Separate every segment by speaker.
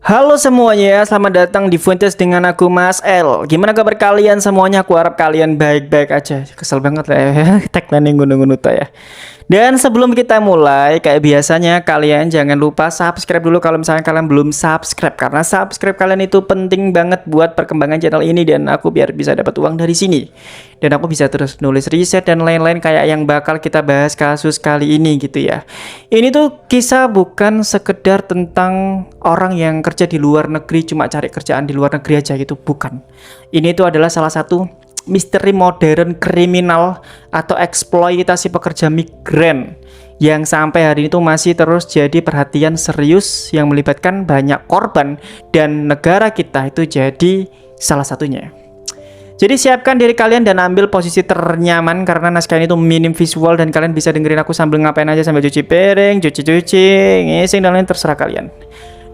Speaker 1: Halo semuanya, selamat datang di Fuentes dengan aku Mas L. Gimana kabar kalian semuanya? Aku harap kalian baik-baik aja. Kesel banget lah ya, tagline ngono-ngono ya. Dan sebelum kita mulai, kayak biasanya kalian jangan lupa subscribe dulu kalau misalnya kalian belum subscribe. Karena subscribe kalian itu penting banget buat perkembangan channel ini dan aku biar bisa dapat uang dari sini. Dan aku bisa terus nulis riset dan lain-lain kayak yang bakal kita bahas kasus kali ini gitu ya. Ini tuh kisah bukan sekedar tentang orang yang kerja di luar negeri cuma cari kerjaan di luar negeri aja gitu, bukan. Ini tuh adalah salah satu misteri modern kriminal atau eksploitasi pekerja migran yang sampai hari ini tuh masih terus jadi perhatian serius yang melibatkan banyak korban dan negara kita itu jadi salah satunya. Jadi siapkan diri kalian dan ambil posisi ternyaman karena naskah ini tuh minim visual dan kalian bisa dengerin aku sambil ngapain aja, sambil cuci piring, cuci-cuci, ngising dan lain terserah kalian.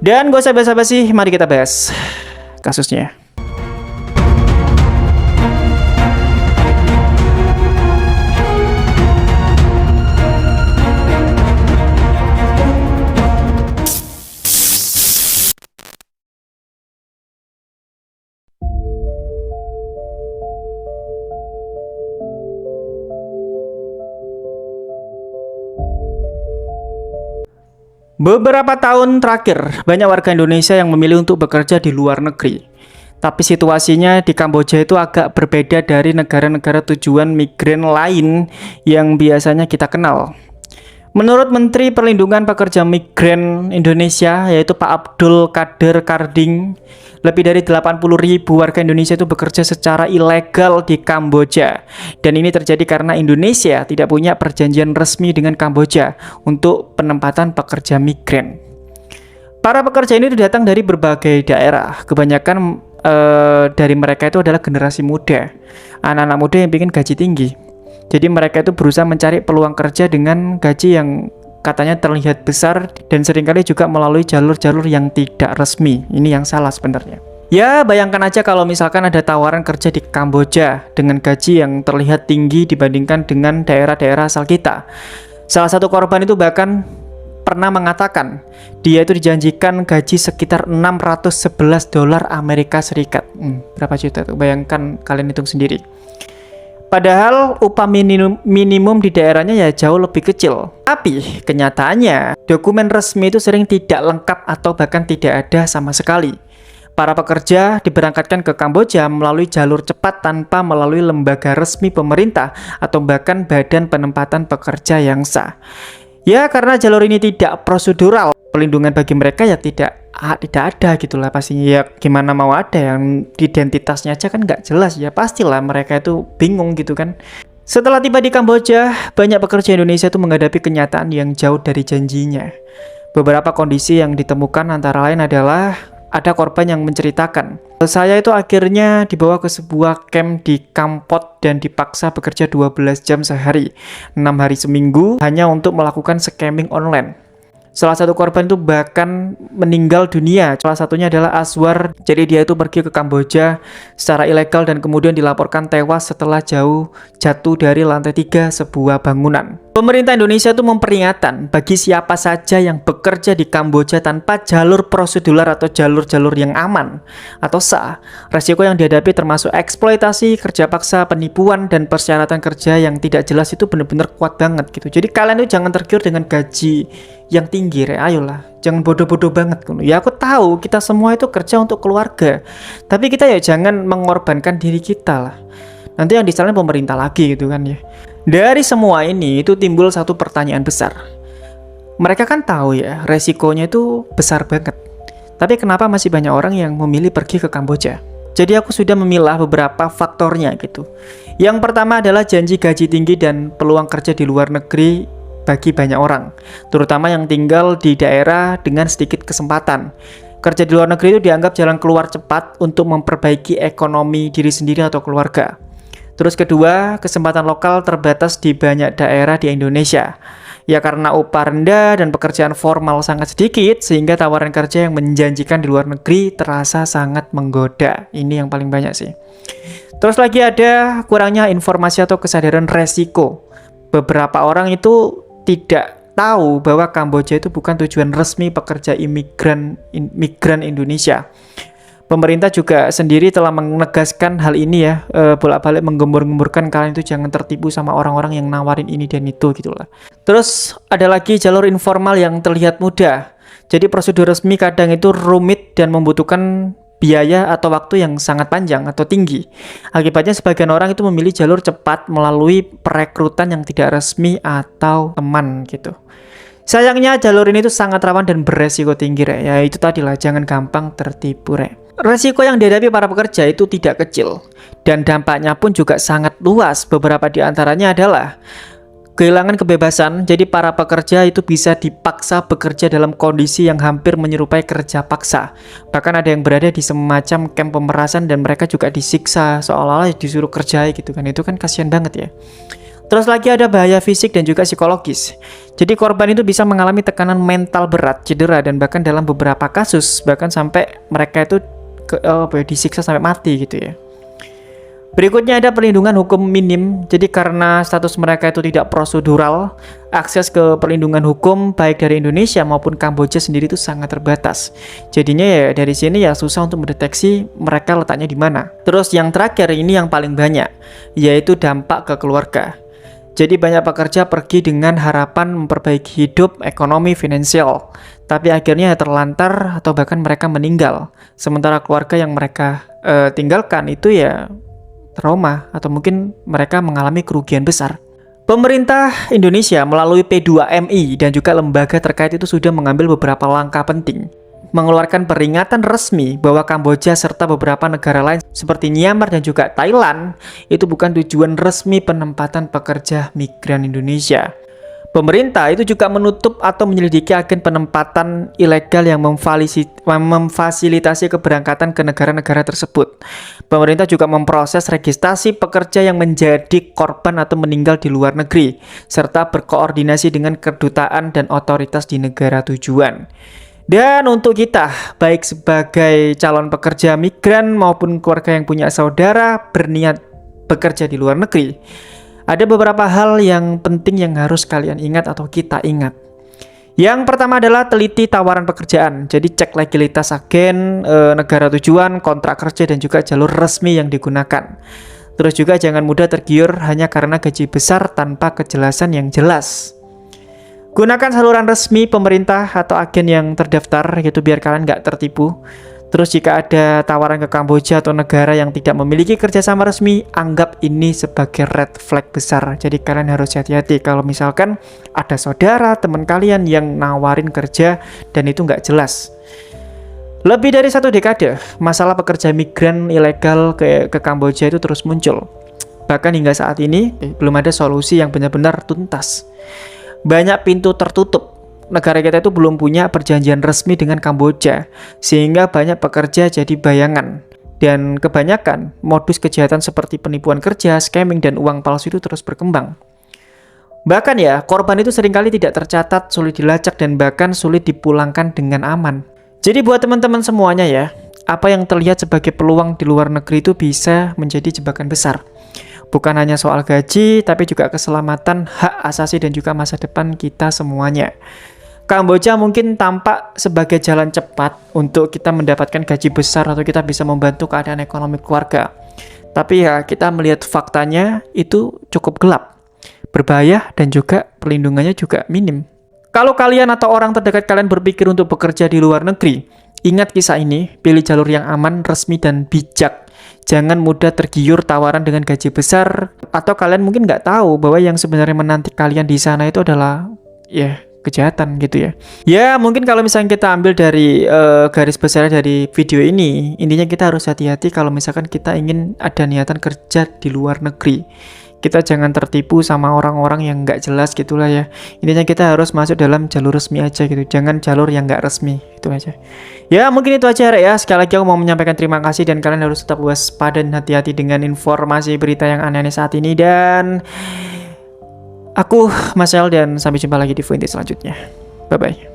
Speaker 1: Dan gak usah basa-basi, mari kita bahas kasusnya. Beberapa tahun terakhir, banyak warga Indonesia yang memilih untuk bekerja di luar negeri. Tapi situasinya di Kamboja itu agak berbeda dari negara-negara tujuan migran lain yang biasanya kita kenal. Menurut Menteri Perlindungan Pekerja Migran Indonesia, yaitu Pak Abdul Kader Karding, lebih dari 80.000 warga Indonesia itu bekerja secara ilegal di Kamboja. Dan ini terjadi karena Indonesia tidak punya perjanjian resmi dengan Kamboja untuk penempatan pekerja migran. Para pekerja ini datang dari berbagai daerah. Kebanyakan dari mereka itu adalah generasi muda, anak-anak muda yang ingin gaji tinggi. Jadi mereka itu berusaha mencari peluang kerja dengan gaji yang katanya terlihat besar dan seringkali juga melalui jalur-jalur yang tidak resmi. Ini yang salah sebenarnya. Ya, bayangkan aja kalau misalkan ada tawaran kerja di Kamboja dengan gaji yang terlihat tinggi dibandingkan dengan daerah-daerah asal kita. Salah satu korban itu bahkan pernah mengatakan dia itu dijanjikan gaji sekitar $611 Amerika Serikat. Berapa juta tuh? Bayangkan, kalian hitung sendiri. Padahal upah minimum di daerahnya ya jauh lebih kecil. Tapi kenyataannya dokumen resmi itu sering tidak lengkap atau bahkan tidak ada sama sekali. Para pekerja diberangkatkan ke Kamboja melalui jalur cepat tanpa melalui lembaga resmi pemerintah atau bahkan badan penempatan pekerja yang sah. Ya karena jalur ini tidak prosedural, pelindungan bagi mereka ya tidak ada gitulah pastinya. Ya gimana mau ada yang identitasnya aja kan nggak jelas, ya pastilah mereka itu bingung gitu kan. Setelah tiba di Kamboja, banyak pekerja Indonesia itu menghadapi kenyataan yang jauh dari janjinya. Beberapa kondisi yang ditemukan antara lain adalah ada korban yang menceritakan, saya itu akhirnya dibawa ke sebuah camp di Kampot dan dipaksa bekerja 12 jam sehari, 6 hari seminggu hanya untuk melakukan scamming online. Salah satu korban itu bahkan meninggal dunia. Salah satunya adalah Aswar. Jadi dia itu pergi ke Kamboja secara ilegal dan kemudian dilaporkan tewas setelah jatuh dari lantai 3 sebuah bangunan. Pemerintah Indonesia itu memperingatkan bagi siapa saja yang bekerja di Kamboja tanpa jalur prosedural atau jalur-jalur yang aman atau sah. Resiko yang dihadapi termasuk eksploitasi, kerja paksa, penipuan, dan persyaratan kerja yang tidak jelas itu benar-benar kuat banget gitu. Jadi kalian itu jangan tergiur dengan gaji yang tinggi, ayolah, jangan bodoh-bodoh banget. Ya aku tahu kita semua itu kerja untuk keluarga, tapi kita ya jangan mengorbankan diri kita lah. Nanti yang disalahin pemerintah lagi gitu kan ya. Dari semua ini itu timbul satu pertanyaan besar. Mereka kan tahu ya resikonya itu besar banget, tapi kenapa masih banyak orang yang memilih pergi ke Kamboja? Jadi aku sudah memilah beberapa faktornya gitu. Yang pertama adalah janji gaji tinggi dan peluang kerja di luar negeri bagi banyak orang, terutama yang tinggal di daerah dengan sedikit kesempatan. Kerja di luar negeri itu dianggap jalan keluar cepat untuk memperbaiki ekonomi diri sendiri atau keluarga. Terus kedua, kesempatan lokal terbatas di banyak daerah di Indonesia. Ya karena upah rendah dan pekerjaan formal sangat sedikit, sehingga tawaran kerja yang menjanjikan di luar negeri terasa sangat menggoda. Ini yang paling banyak sih. Terus lagi ada kurangnya informasi atau kesadaran resiko. Beberapa orang itu tidak tahu bahwa Kamboja itu bukan tujuan resmi pekerja migran Indonesia. Pemerintah juga sendiri telah menegaskan hal ini ya, bolak-balik menggembur-gemburkan kalian itu jangan tertipu sama orang-orang yang nawarin ini dan itu gitulah. Terus ada lagi jalur informal yang terlihat mudah. Jadi prosedur resmi kadang itu rumit dan membutuhkan biaya atau waktu yang sangat panjang atau tinggi. Akibatnya sebagian orang itu memilih jalur cepat melalui perekrutan yang tidak resmi atau teman gitu. Sayangnya jalur ini tuh sangat rawan dan beresiko tinggi, Rek. Ya itu tadilah, jangan gampang tertipu, Rek. Resiko yang dihadapi para pekerja itu tidak kecil dan dampaknya pun juga sangat luas. Beberapa di antaranya adalah kehilangan kebebasan. Jadi para pekerja itu bisa dipaksa bekerja dalam kondisi yang hampir menyerupai kerja paksa. Bahkan ada yang berada di semacam kamp pemerasan dan mereka juga disiksa seolah-olah disuruh kerja gitu kan. Itu kan kasihan banget ya. Terus lagi ada bahaya fisik dan juga psikologis. Jadi korban itu bisa mengalami tekanan mental berat, cedera, dan bahkan dalam beberapa kasus bahkan sampai mereka itu disiksa sampai mati gitu ya. Berikutnya ada perlindungan hukum minim. Jadi karena status mereka itu tidak prosedural, akses ke perlindungan hukum baik dari Indonesia maupun Kamboja sendiri itu sangat terbatas. Jadinya ya dari sini ya susah untuk mendeteksi mereka letaknya di mana. Terus yang terakhir ini yang paling banyak, yaitu dampak ke keluarga. Jadi banyak pekerja pergi dengan harapan memperbaiki hidup, ekonomi, finansial. Tapi akhirnya terlantar atau bahkan mereka meninggal. Sementara keluarga yang mereka tinggalkan itu ya trauma atau mungkin mereka mengalami kerugian besar. Pemerintah Indonesia melalui P2MI dan juga lembaga terkait itu sudah mengambil beberapa langkah penting. Mengeluarkan peringatan resmi bahwa Kamboja serta beberapa negara lain seperti Myanmar dan juga Thailand itu bukan tujuan resmi penempatan pekerja migran Indonesia. Pemerintah itu juga menutup atau menyelidiki agen penempatan ilegal yang memfasilitasi keberangkatan ke negara-negara tersebut. Pemerintah juga memproses registrasi pekerja yang menjadi korban atau meninggal di luar negeri, serta berkoordinasi dengan kedutaan dan otoritas di negara tujuan. Dan untuk kita, baik sebagai calon pekerja migran maupun keluarga yang punya saudara berniat bekerja di luar negeri, ada beberapa hal yang penting yang harus kalian ingat atau kita ingat. Yang pertama adalah teliti tawaran pekerjaan. Jadi cek legalitas agen, negara tujuan, kontrak kerja, dan juga jalur resmi yang digunakan. Terus juga jangan mudah tergiur hanya karena gaji besar tanpa kejelasan yang jelas. Gunakan saluran resmi pemerintah atau agen yang terdaftar gitu biar kalian nggak tertipu. Terus jika ada tawaran ke Kamboja atau negara yang tidak memiliki kerjasama resmi, anggap ini sebagai red flag besar. Jadi kalian harus hati-hati kalau misalkan ada saudara, teman kalian yang nawarin kerja dan itu nggak jelas. Lebih dari 1 dekade, masalah pekerja migran ilegal ke Kamboja itu terus muncul. Bahkan hingga saat ini, belum ada solusi yang benar-benar tuntas. Banyak pintu tertutup. Negara kita itu belum punya perjanjian resmi dengan Kamboja, sehingga banyak pekerja jadi bayangan. Dan kebanyakan modus kejahatan seperti penipuan kerja, scamming, dan uang palsu itu terus berkembang. Bahkan ya, korban itu seringkali tidak tercatat, sulit dilacak, dan bahkan sulit dipulangkan dengan aman. Jadi buat teman-teman semuanya ya, apa yang terlihat sebagai peluang di luar negeri itu bisa menjadi jebakan besar. Bukan hanya soal gaji, tapi juga keselamatan, hak asasi, dan juga masa depan kita semuanya. Kamboja mungkin tampak sebagai jalan cepat untuk kita mendapatkan gaji besar atau kita bisa membantu keadaan ekonomi keluarga. Tapi ya kita melihat faktanya itu cukup gelap, berbahaya, dan juga perlindungannya juga minim. Kalau kalian atau orang terdekat kalian berpikir untuk bekerja di luar negeri, ingat kisah ini, pilih jalur yang aman, resmi, dan bijak. Jangan mudah tergiur tawaran dengan gaji besar, atau kalian mungkin nggak tahu bahwa yang sebenarnya menanti kalian di sana itu adalah kejahatan gitu ya. Ya mungkin kalau misalnya kita ambil dari garis besar dari video ini, intinya kita harus hati-hati kalau misalkan kita ingin ada niatan kerja di luar negeri. Kita jangan tertipu sama orang-orang yang nggak jelas gitulah ya. Intinya kita harus masuk dalam jalur resmi aja gitu, jangan jalur yang nggak resmi, itu aja. Ya mungkin itu aja ya. Sekali lagi aku mau menyampaikan terima kasih dan kalian harus tetap waspada dan hati-hati dengan informasi berita yang aneh-aneh saat ini. Dan aku Mas El dan sampai jumpa lagi di video selanjutnya. Bye bye.